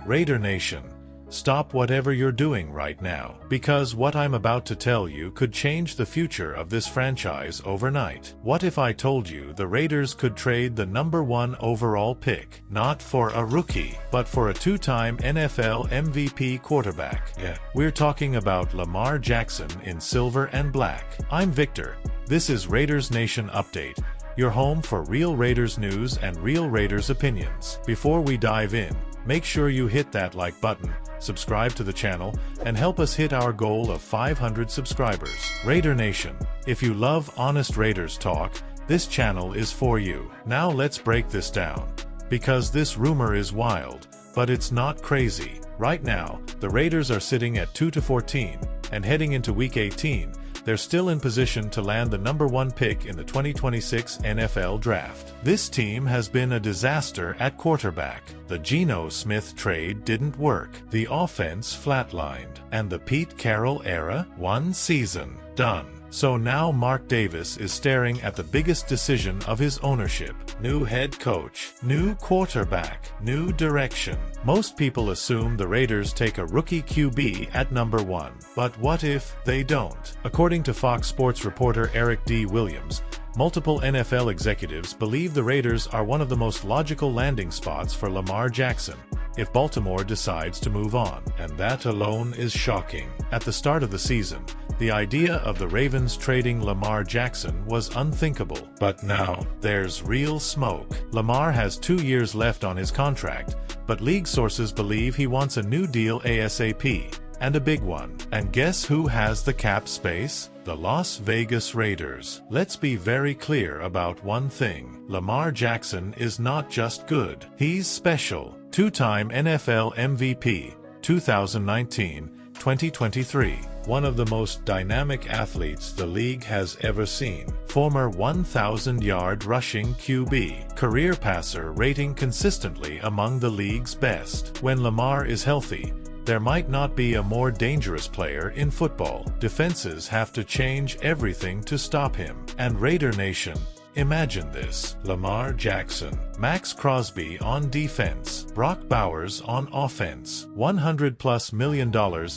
Raider Nation, stop whatever you're doing right now, because what I'm about to tell you could change the future of this franchise overnight. What if I told you the Raiders could trade the #1 overall pick, not for a rookie, but for a two-time NFL MVP quarterback? Yeah, we're talking about Lamar Jackson in silver and black. I'm Victor. This is Raiders Nation Update, your home for real Raiders news and real Raiders opinions. Before we dive in, make sure you hit that like button, subscribe to the channel, and help us hit our goal of 500 subscribers. Raider Nation, if you love honest Raiders talk, this channel is for you. Now let's break this down, because this rumor is wild, but it's not crazy. Right now, the Raiders are sitting at 2-14, and heading into Week 18, they're still in position to land the #1 pick in the 2026 NFL Draft. This team has been a disaster at quarterback. The Geno Smith trade didn't work. The offense flatlined. And the Pete Carroll era? One season. Done. So now Mark Davis is staring at the biggest decision of his ownership. New head coach, new quarterback, new direction. Most people assume the Raiders take a rookie QB at #1. But what if they don't? According to Fox Sports reporter Eric D. Williams, multiple NFL executives believe the Raiders are one of the most logical landing spots for Lamar Jackson if Baltimore decides to move on. And that alone is shocking. At the start of the season, the idea of the Ravens trading Lamar Jackson was unthinkable. But now, there's real smoke. Lamar has 2 years left on his contract, but league sources believe he wants a new deal ASAP, and a big one. And guess who has the cap space? The Las Vegas Raiders. Let's be very clear about one thing. Lamar Jackson is not just good. He's special. Two-time NFL MVP, 2019, 2023. One of the most dynamic athletes the league has ever seen. Former 1,000-yard rushing QB. Career passer rating consistently among the league's best. When Lamar is healthy, there might not be a more dangerous player in football. Defenses have to change everything to stop him. And Raider Nation, imagine this. Lamar Jackson, Max Crosby on defense, Brock Bowers on offense, $100+ million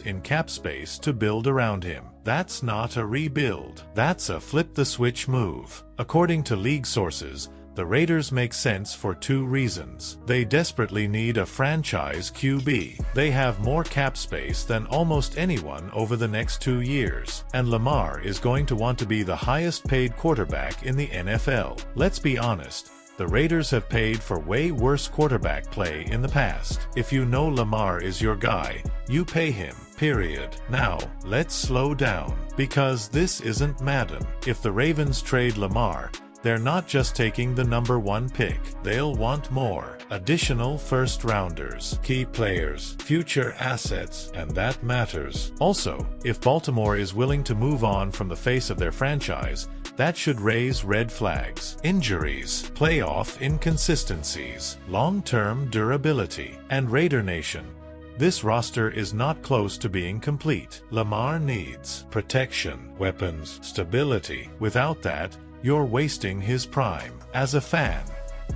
in cap space to build around him. That's not a rebuild. That's a flip-the-switch move. According to league sources, the Raiders make sense for 2 reasons. They desperately need a franchise QB. They have more cap space than almost anyone over the next 2 years. And Lamar is going to want to be the highest-paid quarterback in the NFL. Let's be honest, the Raiders have paid for way worse quarterback play in the past. If you know Lamar is your guy, you pay him, period. Now, let's slow down, because this isn't Madden. If the Ravens trade Lamar, they're not just taking the #1 pick. They'll want more. Additional first-rounders, key players, future assets, and that matters. Also, if Baltimore is willing to move on from the face of their franchise, that should raise red flags. Injuries, playoff inconsistencies, long-term durability. And Raider Nation, this roster is not close to being complete. Lamar needs protection, weapons, stability. Without that, you're wasting his prime. As a fan,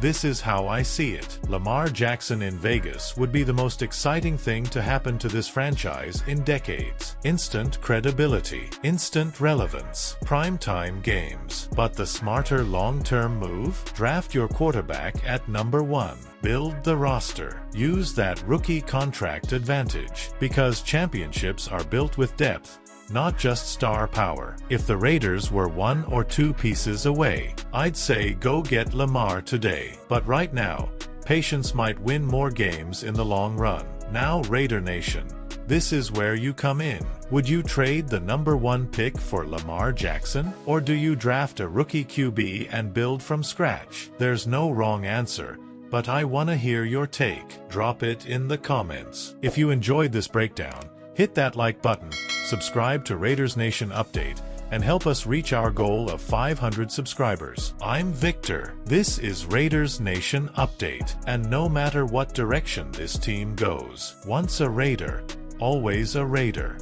this is how I see it. Lamar Jackson in Vegas would be the most exciting thing to happen to this franchise in decades. Instant credibility, instant relevance, primetime games. But the smarter long-term move? Draft your quarterback at #1. Build the roster. Use that rookie contract advantage. Because championships are built with depth, not just star power. If the Raiders were 1 or 2 pieces away, I'd say go get Lamar today. But right now, patience might win more games in the long run. Now Raider Nation, this is where you come in. Would you trade the #1 pick for Lamar Jackson? Or do you draft a rookie QB and build from scratch? There's no wrong answer, but I want to hear your take. Drop it in the comments. If you enjoyed this breakdown, hit that like button, subscribe to Raiders Nation Update, and help us reach our goal of 500 subscribers. I'm Victor. This is Raiders Nation Update. And no matter what direction this team goes, once a Raider, always a Raider.